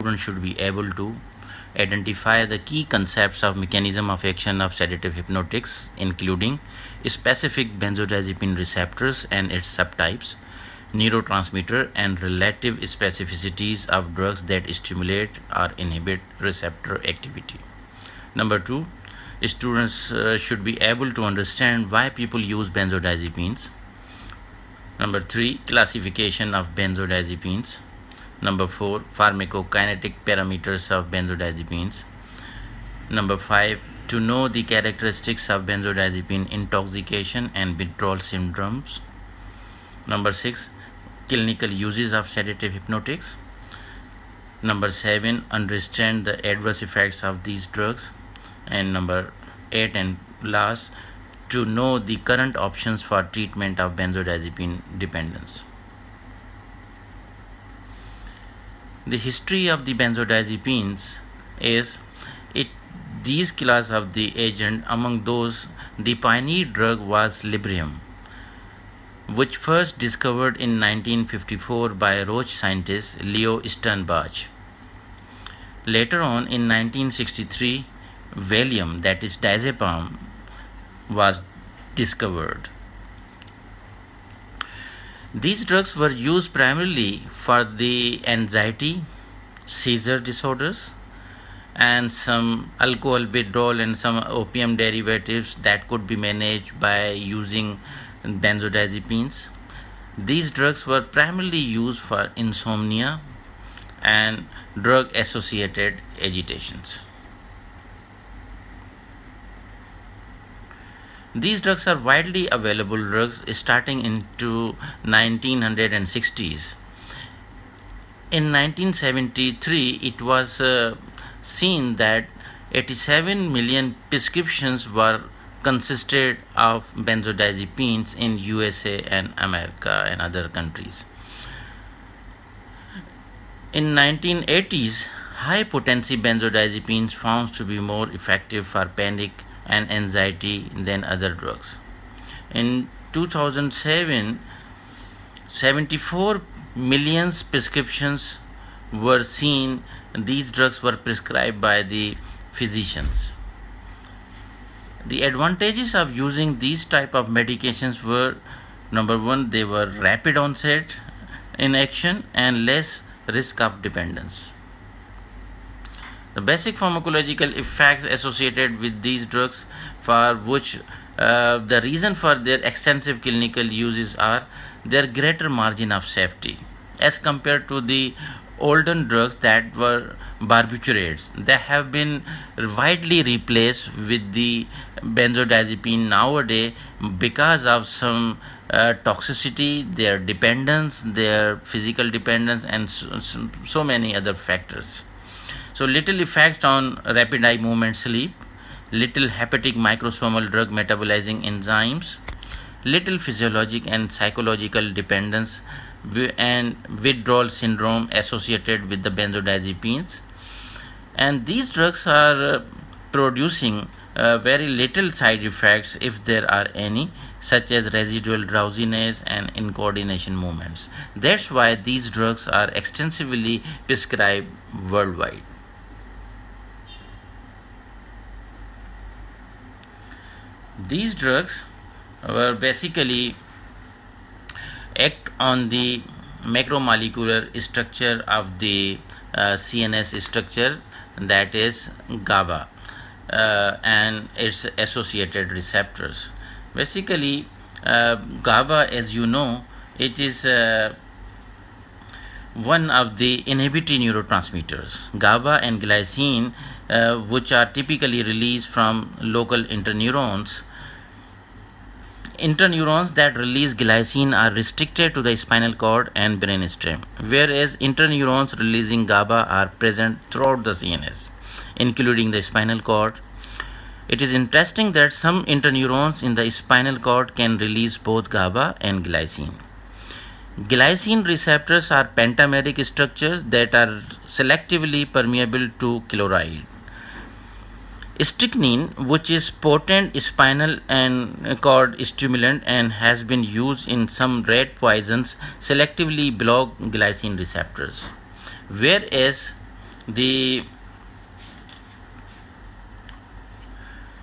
students should be able to identify the key concepts of mechanism of action of sedative hypnotics, including specific benzodiazepine receptors and its subtypes, neurotransmitter, and relative specificities of drugs that stimulate or inhibit receptor activity. Number 2, students should be able to understand why people use benzodiazepines. Number 3, classification of benzodiazepines. Number 4, pharmacokinetic parameters of benzodiazepines. Number 5, to know the characteristics of benzodiazepine intoxication and withdrawal syndromes. Number 6, clinical uses of sedative hypnotics. Number 7, understand the adverse effects of these drugs. And number 8 and last, to know the current options for treatment of benzodiazepine dependence. The history of the benzodiazepines is these class of the agent. Among those, the pioneer drug was Librium, which first discovered in 1954 by Roche scientist Leo Sternbach. Later on in 1963, Valium, that is diazepam, was discovered. These drugs were used primarily for the anxiety, seizure disorders, and some alcohol withdrawal and some opium derivatives that could be managed by using benzodiazepines. These drugs were primarily used for insomnia and drug associated agitations. These drugs are widely available drugs starting into 1960s. In 1973, it was seen that 87 million prescriptions were consisted of benzodiazepines in USA and America and other countries. In 1980s, high potency benzodiazepines found to be more effective for panic and anxiety than other drugs. In 2007, 74 million prescriptions were seen. These drugs were prescribed by the physicians. The advantages of using these type of medications were: number 1, they were rapid onset in action and less risk of dependence. The basic pharmacological effects associated with these drugs, for which the reason for their extensive clinical uses are their greater margin of safety as compared to the older drugs that were barbiturates. They have been widely replaced with the benzodiazepine nowadays because of some toxicity, their dependence, their physical dependence, and so many other factors. So little effect on rapid eye movement, sleep, little hepatic microsomal drug metabolizing enzymes, little physiologic and psychological dependence and withdrawal syndrome associated with the benzodiazepines. And these drugs are producing very little side effects, if there are any, such as residual drowsiness and incoordination movements. That's why these drugs are extensively prescribed worldwide. These drugs were basically act on the macromolecular structure of the CNS structure, that is GABA, and its associated receptors. Basically, GABA, as you know, it is one of the inhibitory neurotransmitters. GABA and glycine, which are typically released from local interneurons. Interneurons that release glycine are restricted to the spinal cord and brainstem, whereas interneurons releasing GABA are present throughout the CNS, including the spinal cord. It is interesting that some interneurons in the spinal cord can release both GABA and glycine. Glycine receptors are pentameric structures that are selectively permeable to chloride. Strychnine, which is potent spinal and cord stimulant and has been used in some rat poisons, selectively block glycine receptors, whereas The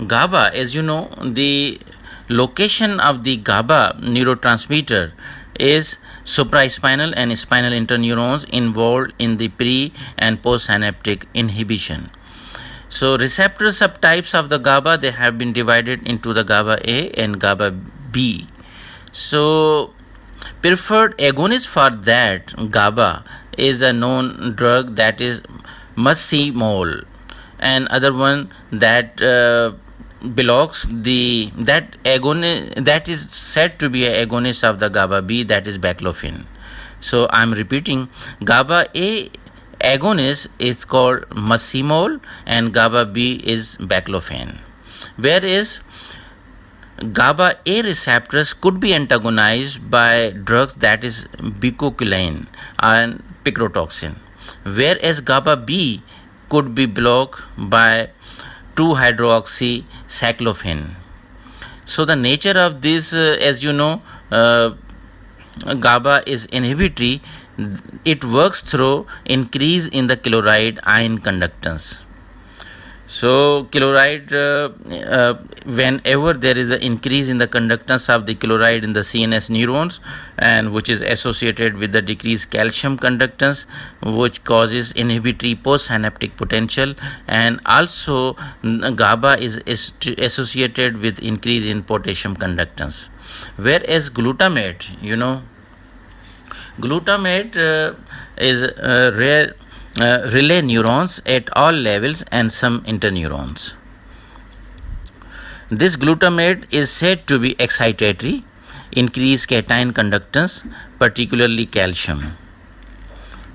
GABA, as you know, the location of the GABA neurotransmitter is supraspinal and spinal interneurons involved in the pre and postsynaptic inhibition. So receptor subtypes of the GABA, they have been divided into the GABA A and GABA B. So preferred agonist for that GABA is a known drug, that is Muscimol, and other one that belongs the that is said to be an agonist of the GABA B, that is baclofen. So I'm repeating, GABA A agonist is called Muscimol and GABA B is baclofen. Whereas GABA A receptors could be antagonized by drugs, that is bicoculain and picrotoxin, whereas GABA B could be blocked by 2-hydroxycyclophene. So the nature of this, as you know, GABA is inhibitory. It works through increase in the chloride ion conductance. So chloride, whenever there is an increase in the conductance of the chloride in the CNS neurons, and which is associated with the decreased calcium conductance, which causes inhibitory postsynaptic potential, and also GABA is associated with increase in potassium conductance. Whereas glutamate, is rare. Relay neurons at all levels and some interneurons. This glutamate is said to be excitatory, increase cation conductance, particularly calcium.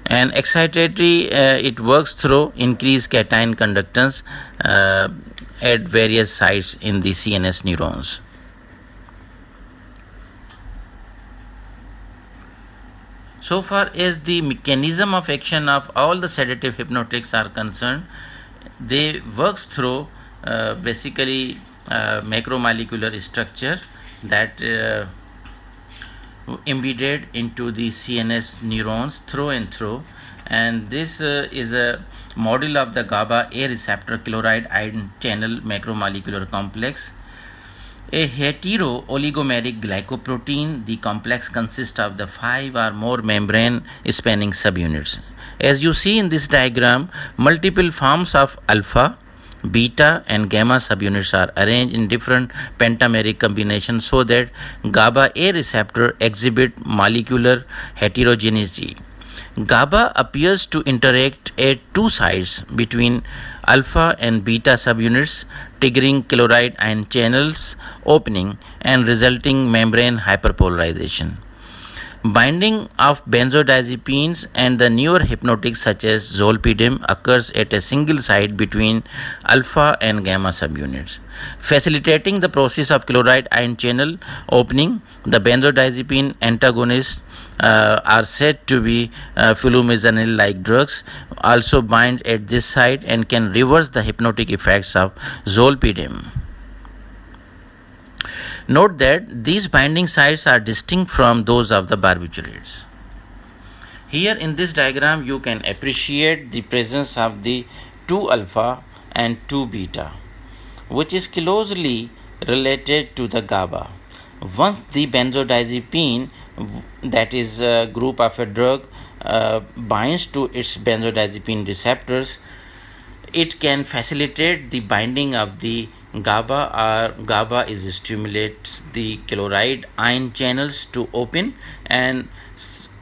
And excitatory, it works through increased cation conductance at various sites in the CNS neurons. So far as the mechanism of action of all the sedative hypnotics are concerned, they works through basically macromolecular structure that embedded into the CNS neurons through and through, and this is a model of the GABA A receptor chloride ion channel macromolecular complex. A hetero oligomeric glycoprotein, the complex consists of the 5 or more membrane spanning subunits. As you see in this diagram, multiple forms of alpha, beta and gamma subunits are arranged in different pentameric combinations so that GABA A receptor exhibit molecular heterogeneity. GABA appears to interact at two sites between alpha and beta subunits, triggering chloride ion channels opening and resulting membrane hyperpolarization. Binding of benzodiazepines and the newer hypnotics such as zolpidem occurs at a single site between alpha and gamma subunits. Facilitating the process of chloride ion channel opening, the benzodiazepine antagonists are said to be flumazenil-like drugs, also bind at this site and can reverse the hypnotic effects of zolpidem. Note that these binding sites are distinct from those of the barbiturates. Here in this diagram, you can appreciate the presence of the 2-alpha and 2-beta, which is closely related to the GABA. Once the benzodiazepine, that is a group of a drug, binds to its benzodiazepine receptors, it can facilitate the binding of the GABA, or GABA is stimulates the chloride ion channels to open, and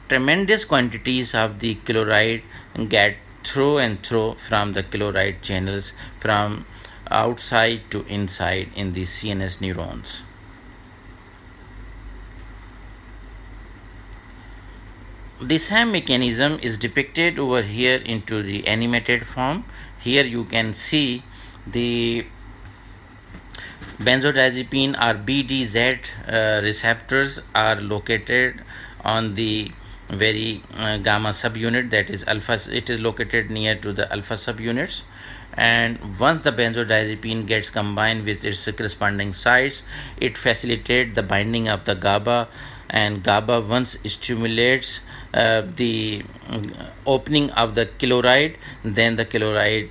tremendous quantities of the chloride get through and through from the chloride channels from outside to inside in the CNS neurons. The same mechanism is depicted over here into the animated form. Here you can see the benzodiazepine or BDZ receptors are located on the very gamma subunit, that is alpha. It is located near to the alpha subunits, and once the benzodiazepine gets combined with its corresponding sites, it facilitates the binding of the GABA, and GABA once stimulates the opening of the chloride, then the chloride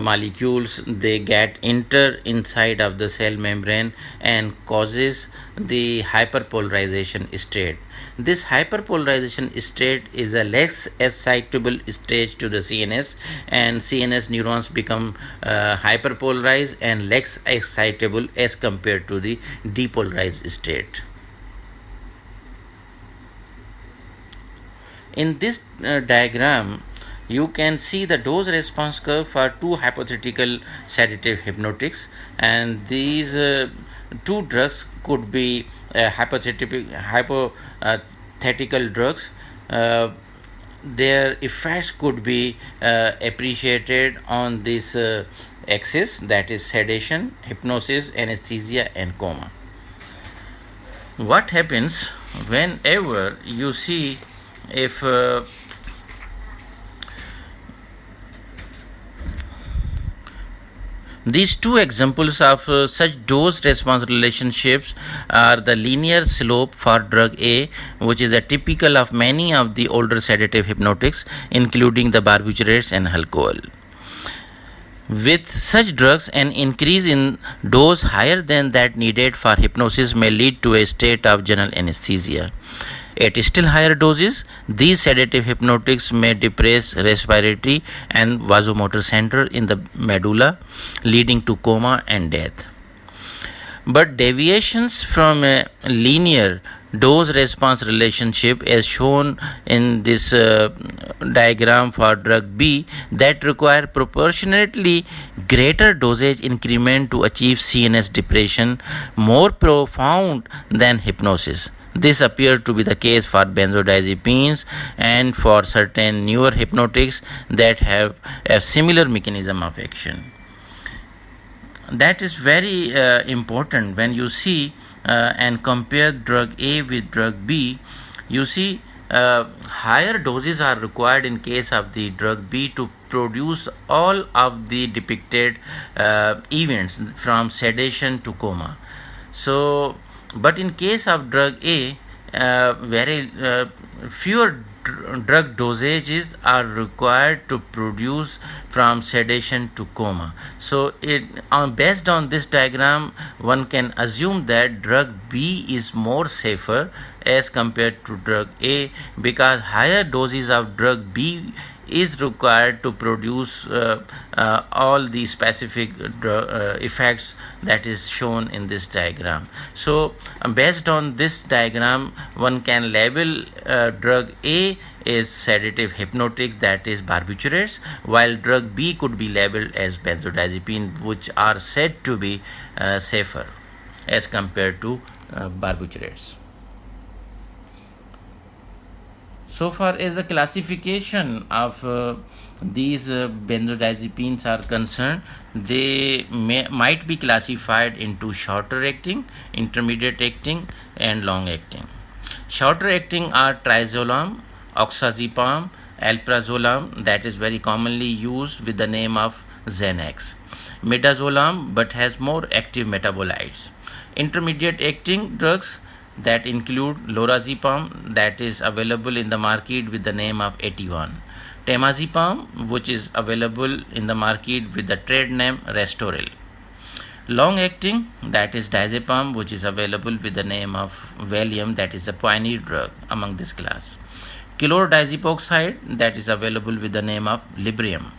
molecules they get enter inside of the cell membrane and causes the hyperpolarization state. This hyperpolarization state is a less excitable stage to the CNS, and CNS neurons become hyperpolarized and less excitable as compared to the depolarized state. In this diagram, you can see the dose response curve for two hypothetical sedative hypnotics, and these two drugs could be hypothetical drugs. Their effects could be appreciated on this axis, that is sedation, hypnosis, anesthesia, and coma. What happens whenever you see if these two examples of such dose response relationships are the linear slope for drug A, which is a typical of many of the older sedative hypnotics, including the barbiturates and alcohol. With such drugs, an increase in dose higher than that needed for hypnosis may lead to a state of general anesthesia. At still higher doses, these sedative hypnotics may depress respiratory and vasomotor center in the medulla, leading to coma and death. But deviations from a linear dose response relationship, as shown in this diagram for drug B, that require proportionately greater dosage increment to achieve CNS depression more profound than hypnosis. This appears to be the case for benzodiazepines and for certain newer hypnotics that have a similar mechanism of action. That is very important. When you see and compare drug A with drug B, you see higher doses are required in case of the drug B to produce all of the depicted events from sedation to coma. So, but in case of drug A, very fewer drug dosages are required to produce from sedation to coma. So based on this diagram, one can assume that drug B is more safer as compared to drug A, because higher doses of drug B is required to produce all the specific effects that is shown in this diagram. So based on this diagram, one can label drug A is sedative hypnotics, that is barbiturates, while drug B could be labeled as benzodiazepine, which are said to be safer as compared to barbiturates. So far as the classification of these benzodiazepines are concerned, they might be classified into shorter acting, intermediate acting, and long acting. Shorter acting are triazolam, oxazepam, alprazolam, that is very commonly used with the name of Xanax. Midazolam, but has more active metabolites. Intermediate acting drugs that include lorazepam, that is available in the market with the name of 81. Temazepam, which is available in the market with the trade name Restoril. Long acting, that is diazepam, which is available with the name of Valium, that is a pioneer drug among this class. Chlordiazepoxide, that is available with the name of Librium.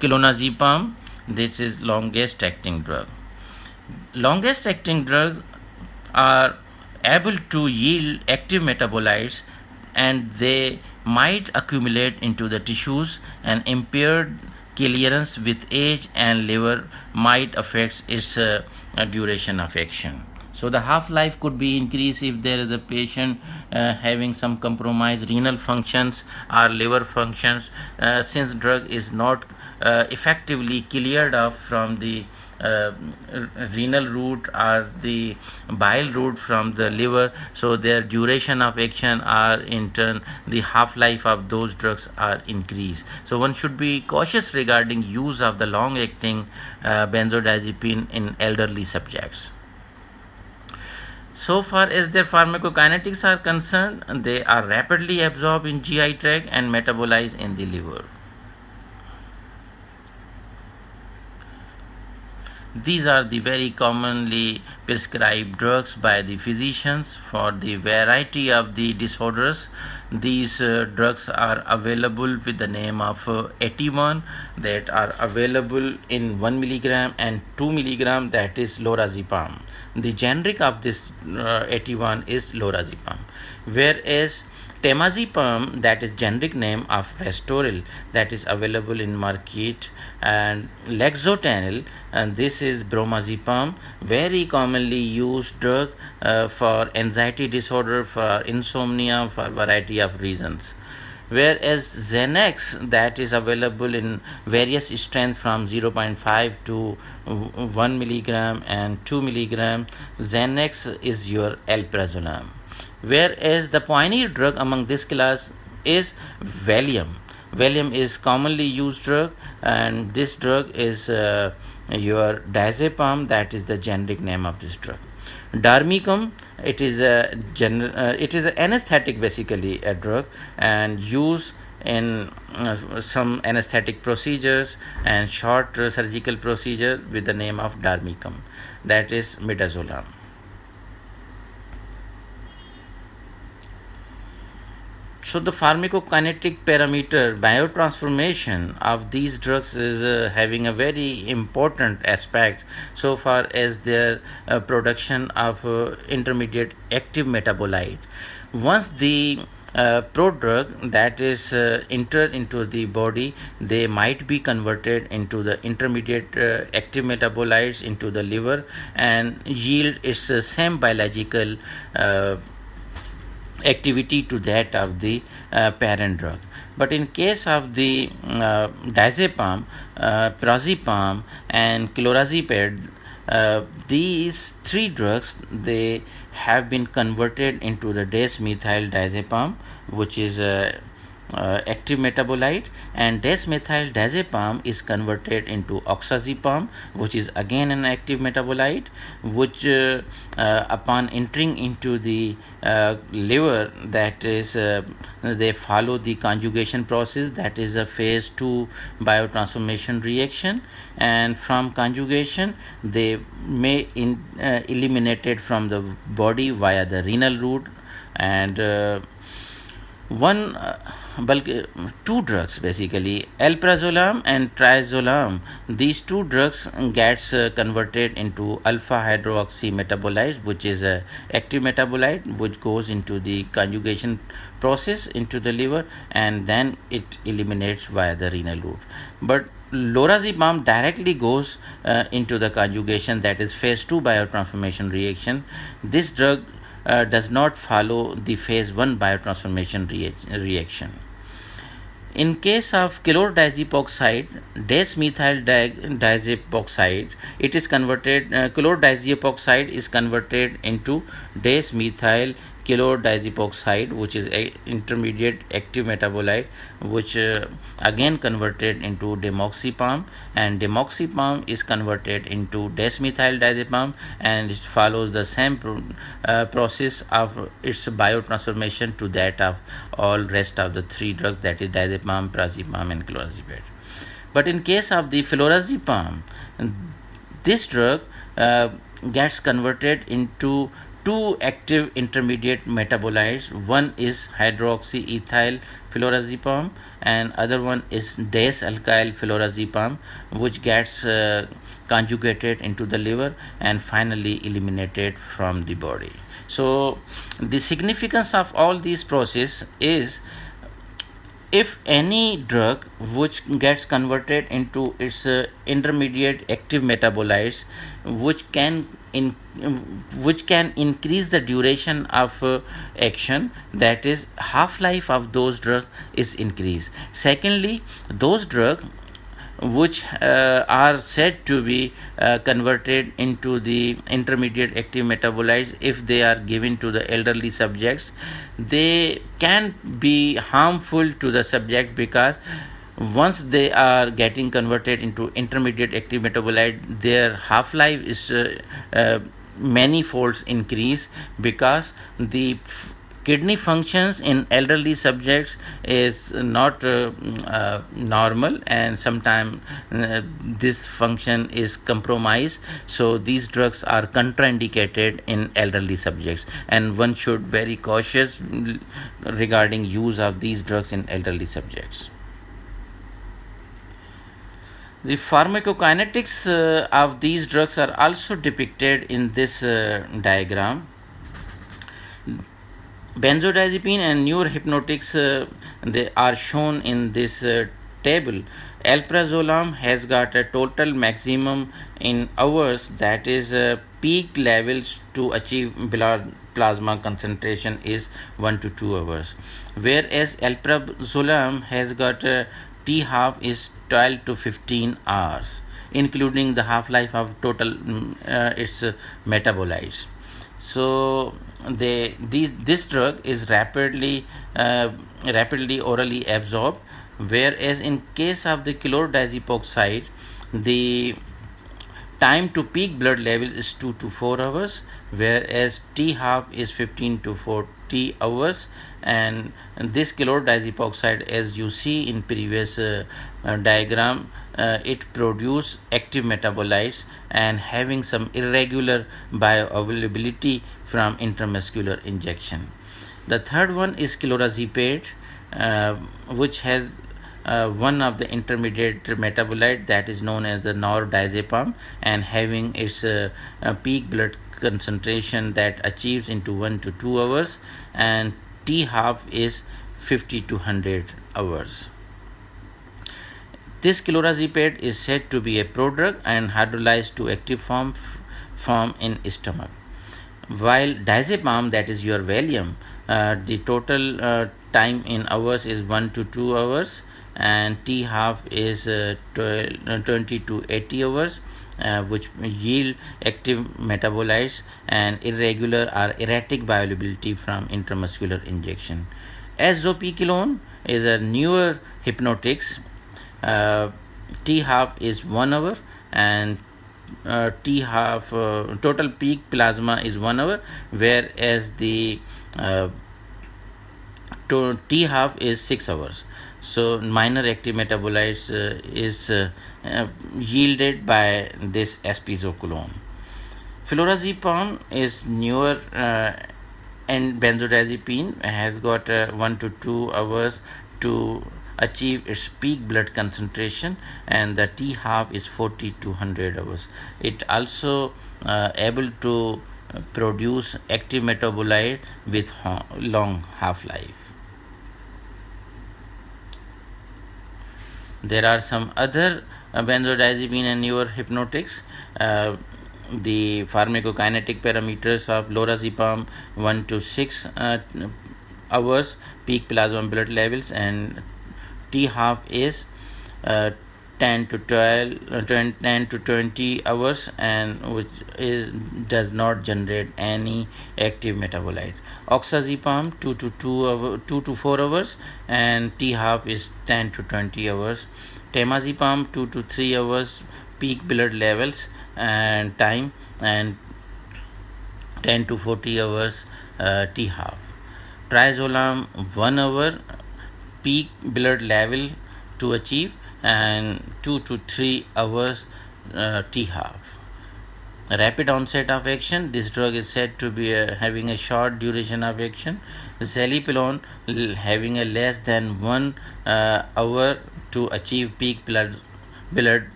Clonazepam, this is longest acting drug. Longest acting drugs are able to yield active metabolites, and they might accumulate into the tissues, and impaired clearance with age and liver might affect its duration of action. So the half-life could be increased if there is a patient having some compromised renal functions or liver functions, since drug is not effectively cleared off from the renal route or the bile route from the liver, so their duration of action are in turn the half-life of those drugs are increased. So one should be cautious regarding use of the long-acting benzodiazepine in elderly subjects. So far as their pharmacokinetics are concerned, they are rapidly absorbed in GI tract and metabolized in the liver. These are the very commonly prescribed drugs by the physicians for the variety of the disorders. These drugs are available with the name of AT1, that are available in 1 milligram and 2 milligram, that is lorazepam. The generic of this AT1 is lorazepam, whereas temazepam, that is generic name of Restoril, that is available in market, and lexotanil, and this is bromazepam, very commonly used drug for anxiety disorder, for insomnia, for variety of reasons. Whereas Xanax, that is available in various strength from 0.5 to 1 milligram and 2 milligram. Xanax is your alprazolam. Whereas the pioneer drug among this class is Valium. Valium is commonly used drug, and this drug is your diazepam, that is the generic name of this drug. Darmicum, it is an anesthetic, basically a drug, and used in some anesthetic procedures and short surgical procedure with the name of Darmicum, that is midazolam. So the pharmacokinetic parameter biotransformation of these drugs is having a very important aspect so far as their production of intermediate active metabolite. Once the prodrug that is entered into the body, they might be converted into the intermediate active metabolites into the liver and yield its same biological activity to that of the parent drug. But in case of the diazepam, prazepam, and clorazepam, these three drugs, they have been converted into the des-methyl diazepam, which is active metabolite, and des-methyl diazepam is converted into oxazepam, which is again an active metabolite, which upon entering into the liver, that is they follow the conjugation process, that is a phase 2 biotransformation reaction, and from conjugation they may eliminated from the body via the renal route, and two drugs, basically alprazolam and triazolam. These two drugs gets converted into alpha hydroxy metabolite, which is a active metabolite, which goes into the conjugation process into the liver, and then it eliminates via the renal route. But lorazepam directly goes into the conjugation, that is phase 2 biotransformation reaction. This drug does not follow the phase 1 biotransformation reaction. In case of chlordiazepoxide, des-methyl diazepoxide, it is converted, chlordiazepoxide is converted into des-methyl chlordiazepoxide, which is a intermediate active metabolite, which again converted into demoxepam, and demoxepam is converted into des-methyl diazepam, and it follows the same process of its biotransformation to that of all rest of the three drugs, that is diazepam, prazepam, and clorazepam. But in case of the flurazepam, this drug gets converted into two active intermediate metabolites. One is hydroxyethyl flurazepam, and other one is des-alkyl flurazepam, which gets conjugated into the liver and finally eliminated from the body. So the significance of all these processes is, if any drug which gets converted into its intermediate active metabolites, which can increase the duration of action, that is half life of those drugs is increased. Secondly, those drugs which are said to be converted into the intermediate active metabolites, if they are given to the elderly subjects, they can be harmful to the subject, because once they are getting converted into intermediate active metabolite, their half life is many folds increase, because the kidney functions in elderly subjects is not normal, and sometimes this function is compromised. So these drugs are contraindicated in elderly subjects, and one should very cautious regarding use of these drugs in elderly subjects. The pharmacokinetics of these drugs are also depicted in this diagram. Benzodiazepine and neurohypnotics they are shown in this table. Alprazolam has got a total maximum in hours, that is peak levels to achieve blood plasma concentration is 1 to 2 hours, whereas alprazolam has got a T half is 12 to 15 hours, including the half life of total its metabolites. So this drug is rapidly orally absorbed, whereas in case of the chlordiazepoxide, the time to peak blood levels is 2 to 4 hours, whereas T half is 15 to 40 hours. And this chlordiazepoxide, as you see in previous diagram, it produce active metabolites and having some irregular bioavailability from intramuscular injection. The third one is clorazepate, which has one of the intermediate metabolite that is known as the nordiazepam, and having its peak blood concentration that achieves into 1 to 2 hours, and T half is 50 to 100 hours. This clorazepate is said to be a prodrug and hydrolyzed to active form in stomach. While diazepam, that is your Valium, the total time in hours is 1 to 2 hours, and T half is 20 to 80 hours, which yield active metabolites and irregular or erratic bioavailability from intramuscular injection. Azopicolone is a newer hypnotics. T half is 1 hour, and T half total peak plasma is 1 hour, whereas the T half is 6 hours. So minor active metabolites is yielded by this aspizocolone. Flurazepam is newer and benzodiazepine has got 1 to 2 hours to achieve its peak blood concentration, and the T half is 40 to 100 hours. It also able to produce active metabolite with long half-life. There are some other benzodiazepine and newer hypnotics. The pharmacokinetic parameters of lorazepam 1 to 6 hours peak plasma blood levels, and T half is 10 to 20 hours, and which does not generate any active metabolite. Oxazepam 2 to 4 hours, and T half is 10 to 20 hours. Temazepam 2 to 3 hours peak blood levels and time, and 10 to 40 hours T half. Triazolam 1 hour peak blood level to achieve, and 2 to 3 hours T half. Rapid onset of action. This drug is said to be having a short duration of action. Zalipilone having a less than 1 hour to achieve peak blood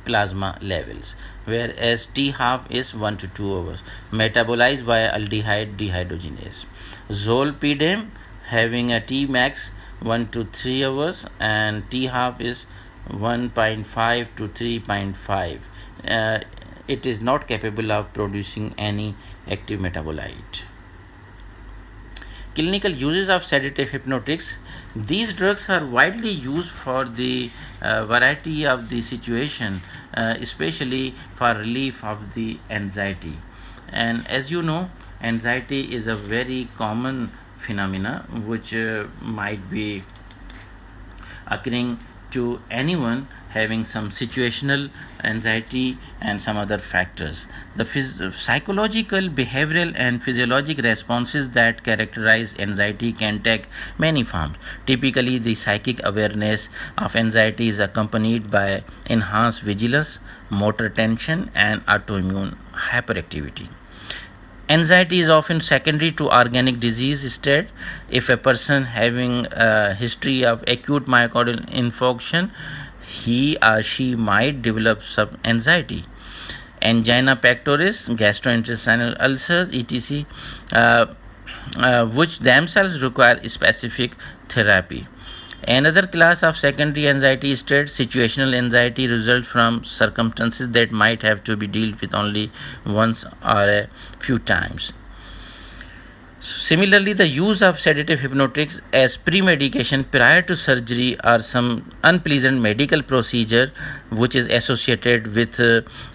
plasma levels, whereas T half is 1 to 2 hours. Metabolized via aldehyde dehydrogenase. Zolpidem having a T max 1 to 3 hours, and T half is 1.5 to 3.5. It is not capable of producing any active metabolite. Clinical uses of sedative hypnotics. These drugs are widely used for the variety of the situation, especially for relief of the anxiety. And as you know, anxiety is a very common phenomena which might be occurring to anyone having some situational anxiety and some other factors. The psychological, behavioral, and physiological responses that characterize anxiety can take many forms. Typically, the psychic awareness of anxiety is accompanied by enhanced vigilance, motor tension, and autoimmune hyperactivity. Anxiety is often secondary to organic disease state. If a person having a history of acute myocardial infarction, he or she might develop some anxiety. Angina pectoris, gastrointestinal ulcers, etc., uh, which themselves require specific therapy. Another class of secondary anxiety state, situational anxiety, results from circumstances that might have to be dealt with only once or a few times. Similarly, the use of sedative hypnotics as pre-medication prior to surgery or some unpleasant medical procedure which is associated with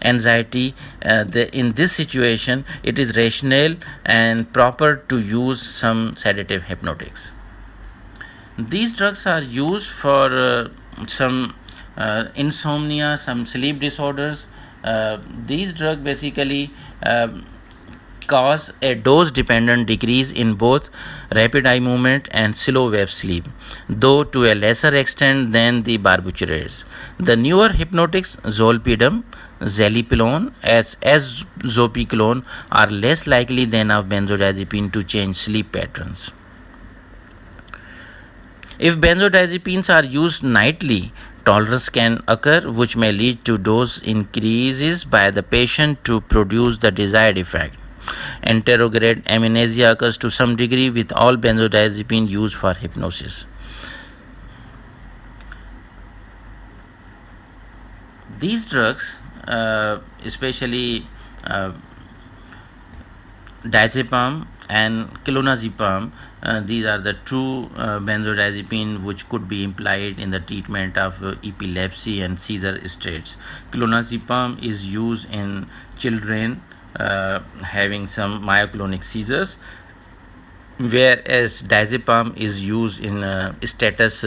anxiety, in this situation, it is rational and proper to use some sedative hypnotics. These drugs are used for some insomnia, some sleep disorders. These drugs basically cause a dose dependent decrease in both rapid eye movement and slow wave sleep, though to a lesser extent than the barbiturates. The newer hypnotics, zolpidem, zolpidem, as zopiclone, are less likely than of benzodiazepine to change sleep patterns. If benzodiazepines are used nightly, tolerance can occur, which may lead to dose increases by the patient to produce the desired effect. Anterograde amnesia occurs to some degree with all benzodiazepine used for hypnosis. These drugs, especially diazepam and clonazepam, these are the two benzodiazepine which could be implied in the treatment of epilepsy and seizure states. Clonazepam is used in children having some myoclonic seizures, whereas diazepam is used in status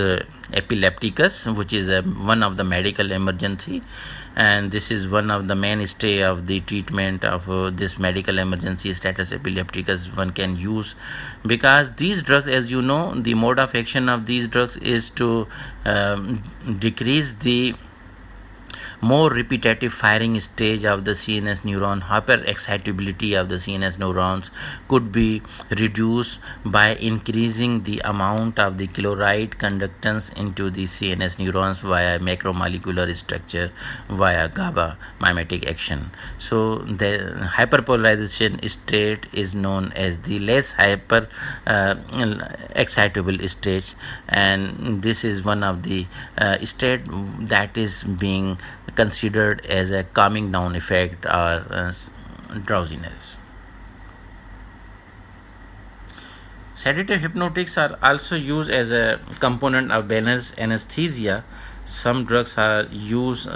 epilepticus, which is one of the medical emergency, and this is one of the mainstay of the treatment of this medical emergency status epilepticus one can use, because these drugs, as you know, the mode of action of these drugs is to decrease the more repetitive firing stage of the CNS neuron. Hyperexcitability of the CNS neurons could be reduced by increasing the amount of the chloride conductance into the CNS neurons via macromolecular structure via GABA mimetic action. So the hyperpolarization state is known as the less hyper excitable stage, and this is one of the state that is being considered as a calming down effect or drowsiness. Sedative hypnotics are also used as a component of balance anesthesia. Some drugs are used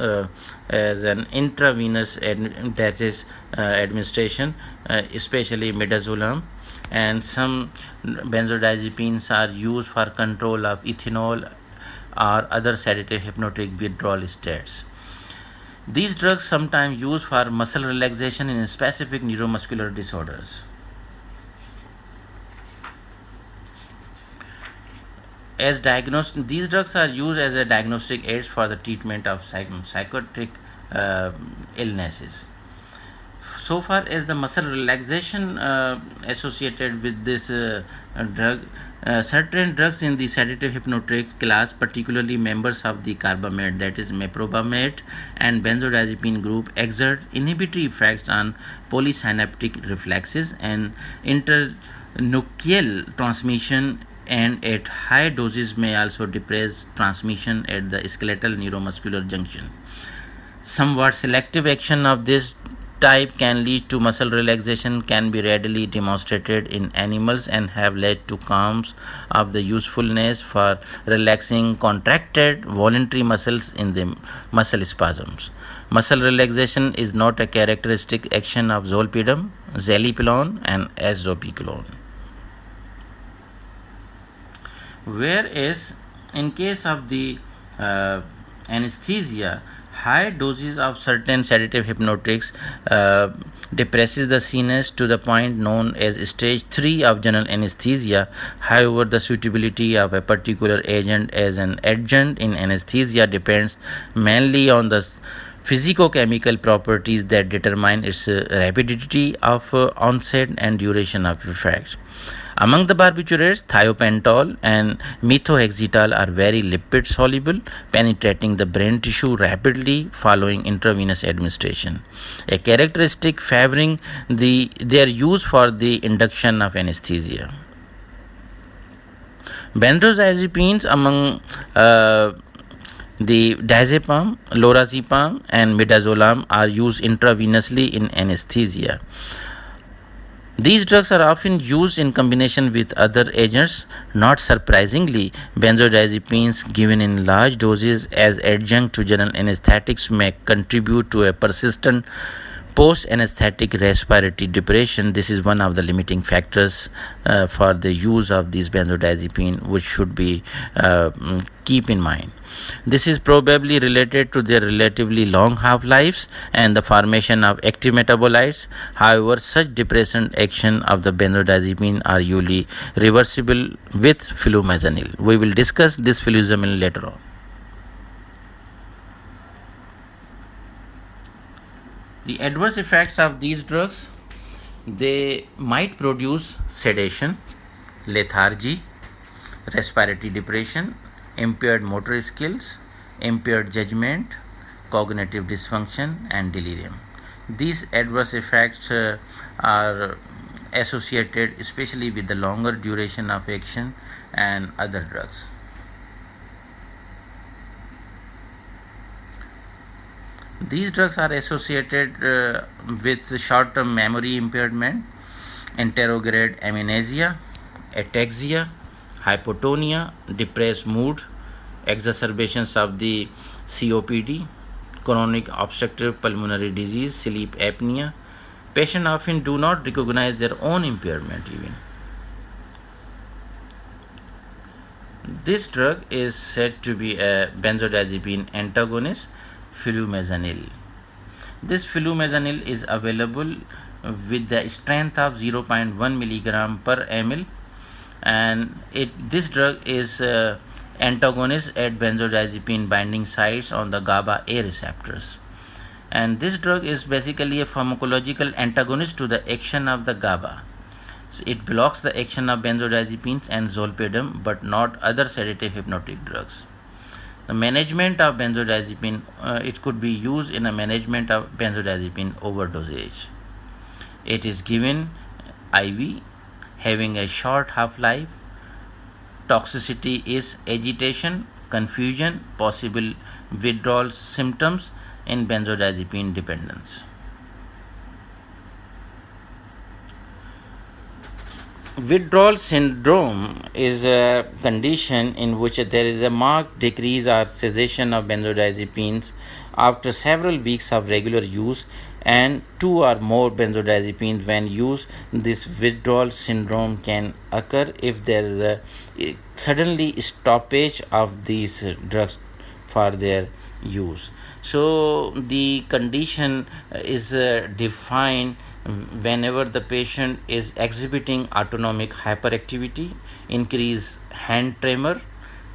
as an intravenous administration, especially midazolam, and some benzodiazepines are used for control of ethanol or other sedative hypnotic withdrawal states. These drugs sometimes used for muscle relaxation in specific neuromuscular disorders. These drugs are used as a diagnostic aids for the treatment of psychotic illnesses. So far as the muscle relaxation associated with this drug, certain drugs in the sedative hypnotic class, particularly members of the carbamate, that is meprobamate and benzodiazepine group, exert inhibitory effects on polysynaptic reflexes and internucleal transmission, and at high doses may also depress transmission at the skeletal neuromuscular junction. Somewhat selective action of this type can lead to muscle relaxation, can be readily demonstrated in animals, and have led to claims of the usefulness for relaxing contracted voluntary muscles in the muscle spasms. Muscle relaxation is not a characteristic action of zolpidem, zolpidem, and azopiclone. Whereas in case of the uh, anesthesia, high doses of certain sedative hypnotics uh, depresses the CNS to the point known as stage 3 of general anesthesia. However, the suitability of a particular agent as an adjunct in anesthesia depends mainly on the physicochemical properties that determine its rapidity of onset and duration of effect. Among the barbiturates, thiopentol and methotrexate are very lipid soluble, penetrating the brain tissue rapidly following intravenous administration. A characteristic favoring their use for the induction of anesthesia. Benzodiazepines among the diazepam, lorazepam, and midazolam are used intravenously in anesthesia. These drugs are often used in combination with other agents. Not surprisingly, benzodiazepines given in large doses as adjunct to general anesthetics may contribute to a persistent post anesthetic respiratory depression. This is one of the limiting factors for the use of these benzodiazepine, which should be keep in mind. This is probably related to their relatively long half-lives and the formation of active metabolites. However, such depressant action of the benzodiazepine are usually reversible with flumezanil. We will discuss this flumezanil later on. The adverse effects of these drugs, they might produce sedation, lethargy, respiratory depression, impaired motor skills, impaired judgment, cognitive dysfunction, and delirium. These adverse effects are associated especially with the longer duration of action and other drugs. These drugs are associated with short-term memory impairment, anterograde amnesia, ataxia, hypotonia, depressed mood, exacerbations of the COPD, chronic obstructive pulmonary disease, sleep apnea. Patients often do not recognize their own impairment even. This drug is said to be a benzodiazepine antagonist, flumezanil. This flumezanil is available with the strength of 0.1 milligram per ml, and this drug is antagonist at benzodiazepine binding sites on the GABA A receptors. And this drug is basically a pharmacological antagonist to the action of the GABA. So it blocks the action of benzodiazepines and zolpidem, but not other sedative hypnotic drugs. The management of benzodiazepine, it could be used in a management of benzodiazepine overdosage. It is given IV, having a short half-life. Toxicity is agitation, confusion, possible withdrawal symptoms in benzodiazepine dependence. Withdrawal syndrome is a condition in which there is a marked decrease or cessation of benzodiazepines after several weeks of regular use and two or more benzodiazepines when used. This withdrawal syndrome can occur if there is a suddenly stoppage of these drugs for their use. So the condition is defined whenever the patient is exhibiting autonomic hyperactivity, increased hand tremor,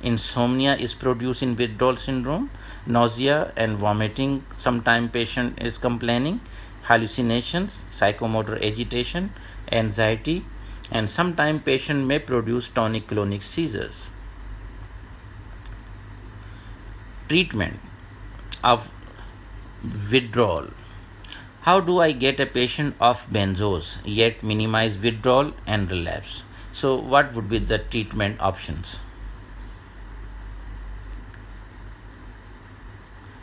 insomnia is produced in withdrawal syndrome, nausea and vomiting, sometimes patient is complaining, hallucinations, psychomotor agitation, anxiety, and sometimes patient may produce tonic-clonic seizures. Treatment of withdrawal. How do I get a patient off benzos yet minimize withdrawal and relapse? So, what would be the treatment options?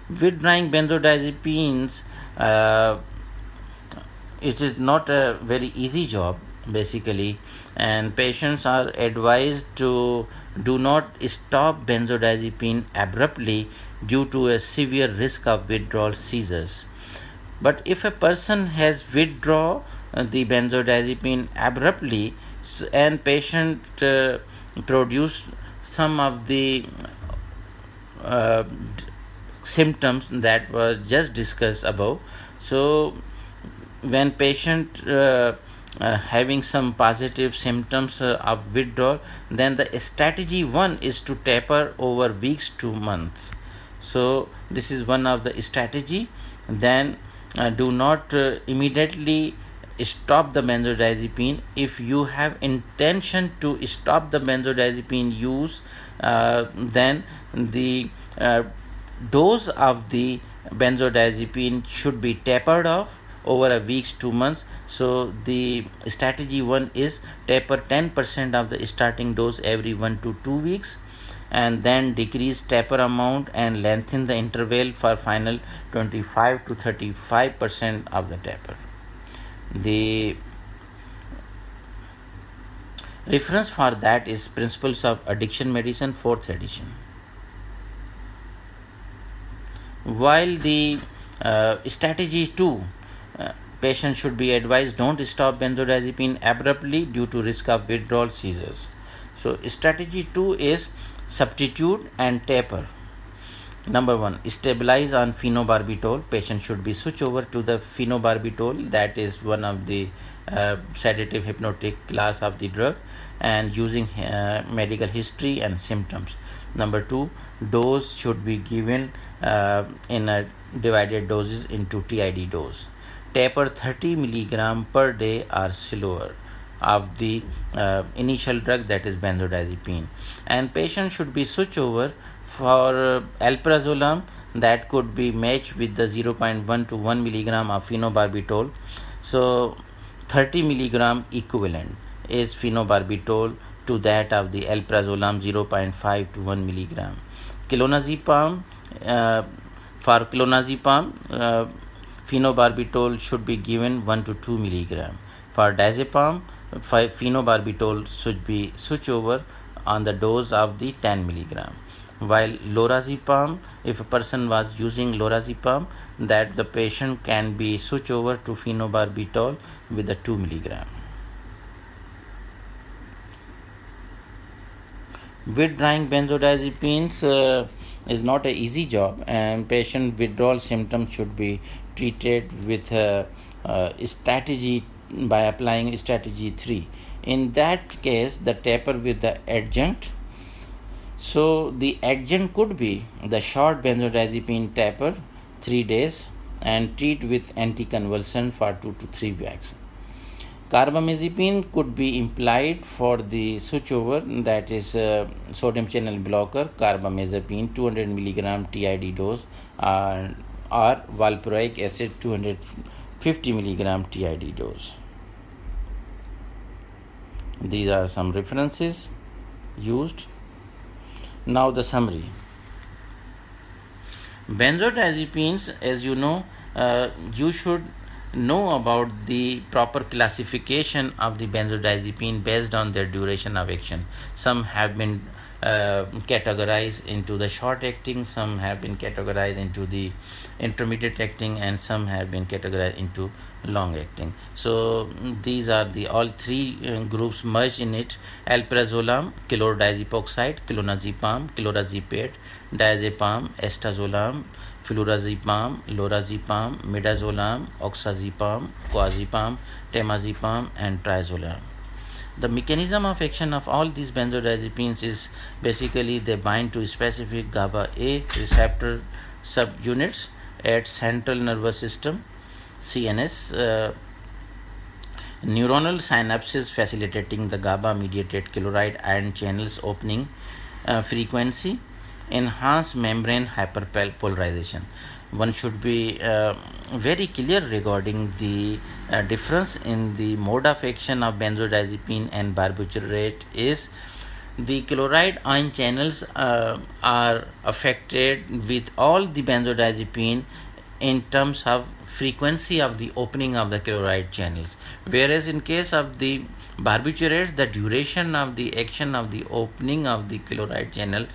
Withdrawing benzodiazepines, it is not a very easy job basically, and patients are advised to do not stop benzodiazepine abruptly due to a severe risk of withdrawal seizures. But if a person has withdraw the benzodiazepine abruptly and patient produce some of the uh, symptoms that were just discussed above. So when patient having some positive symptoms of withdrawal, then the strategy one is to taper over weeks to months. So this is one of the strategy. Then do not immediately stop the benzodiazepine. If you have intention to stop the benzodiazepine use, then the dose of the benzodiazepine should be tapered off over a weeks 2 months. So the strategy one is taper 10% of the starting dose every 1 to 2 weeks, and then decrease taper amount and lengthen the interval for final 25 to 35% of the taper. The reference for that is Principles of Addiction Medicine, 4th edition. While the strategy 2, patients should be advised don't stop benzodiazepine abruptly due to risk of withdrawal seizures. So strategy 2 is substitute and taper. Number 1, stabilize on phenobarbital. Patient should be switch over to the phenobarbital, that is one of the sedative hypnotic class of the drug, and using medical history and symptoms. Number 2, dose should be given in a divided doses into TID dose. Taper 30 milligram per day or slower of the initial drug, that is benzodiazepine, and patient should be switch over for alprazolam, that could be matched with the 0.1 to 1 milligram of phenobarbital. So 30 milligram equivalent is phenobarbital to that of the alprazolam, 0.5 to 1 milligram. Clonazepam, for clonazepam, phenobarbital should be given 1 to 2 milligram. For diazepam, phenobarbital should be switch over on the dose of the 10 milligram. While lorazepam, if a person was using lorazepam, that the patient can be switch over to phenobarbital with the 2 milligram. Withdrawing benzodiazepines is not an easy job, and patient withdrawal symptoms should be treated with strategy by applying strategy 3. In that case, the taper with the adjunct. So the adjunct could be the short benzodiazepine taper 3 days and treat with anticonvulsant for 2 to 3 weeks. Carbamazepine could be implied for the switchover, that is sodium channel blocker, carbamazepine 200 milligram TID dose, or valproic acid 250 milligram TID dose. These are some references used. Now the summary. Benzodiazepines, as you know, you should know about the proper classification of the benzodiazepine based on their duration of action. Some have been categorized into the short acting, some have been categorized into the intermediate acting, and some have been categorized into long acting. So these are the all three groups merged in it: alprazolam, chlordiazepoxide, clonazepam, clorazepate, diazepam, estazolam, flurazepam, lorazepam, midazolam, oxazepam, quazepam, temazepam, and triazolam. The mechanism of action of all these benzodiazepines is basically they bind to specific GABA A receptor subunits at central nervous system CNS, neuronal synapses facilitating the GABA mediated chloride ion channels opening frequency, enhance membrane hyperpolarization. One should be very clear regarding the difference in the mode of action of benzodiazepine and barbiturate is the chloride ion channels are affected with all the benzodiazepine in terms of frequency of the opening of the chloride channels, whereas in case of the barbiturates, the duration of the action of the opening of the chloride channel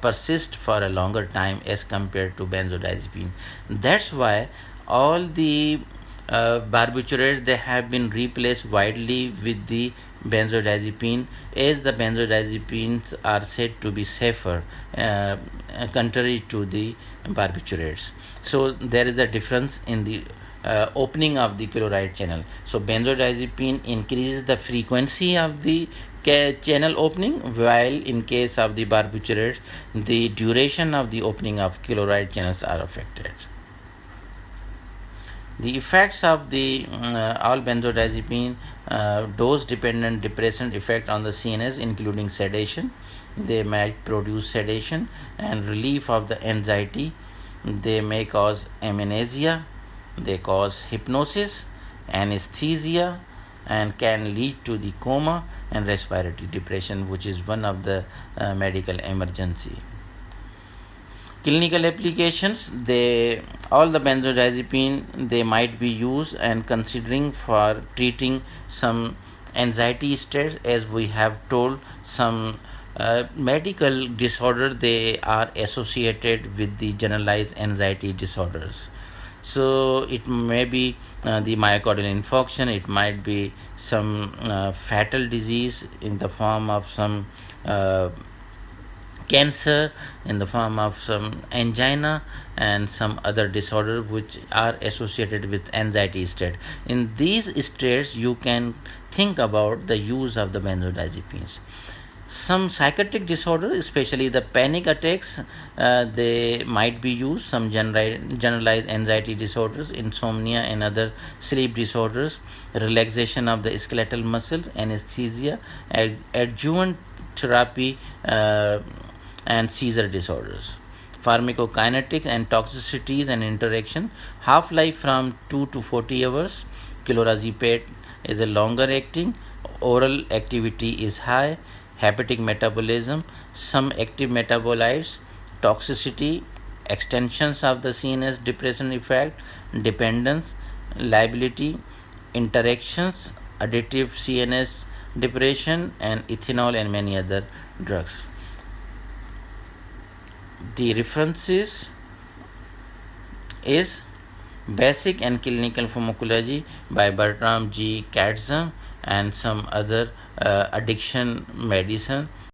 persists for a longer time as compared to benzodiazepine. That's why all the barbiturates, they have been replaced widely with the benzodiazepine, as the benzodiazepines are said to be safer, contrary to the barbiturates. So there is a difference in the opening of the chloride channel. So benzodiazepine increases the frequency of the channel opening, while in case of the barbiturates, the duration of the opening of chloride channels are affected. The effects of the all benzodiazepine dose-dependent depressant effect on the CNS, including sedation. They might produce sedation and relief of the anxiety. They may cause amnesia. They cause hypnosis, anesthesia, and can lead to the coma and respiratory depression, which is one of the medical emergency. Clinical applications, they all the benzodiazepine they might be used and considering for treating some anxiety states, as we have told some medical disorder they are associated with the generalized anxiety disorders. So it may be the myocardial infarction, it might be some fatal disease in the form of some cancer, in the form of some angina and some other disorder which are associated with anxiety state. In these states you can think about the use of the benzodiazepines. Some psychiatric disorders, especially the panic attacks, they might be used. Some generalized anxiety disorders, insomnia and other sleep disorders, relaxation of the skeletal muscles, anesthesia, adjuvant therapy, and seizure disorders. Pharmacokinetics and toxicities and interaction. Half-life from 2 to 40 hours. Clorazepate is a longer acting. Oral activity is high. Hepatic metabolism. Some active metabolites. Toxicity. Extensions of the CNS depression effect. Dependence. Liability. Interactions. Additive CNS depression and ethanol and many other drugs. The references is Basic and Clinical Pharmacology by Bertram G. Katzman and some other addiction medicine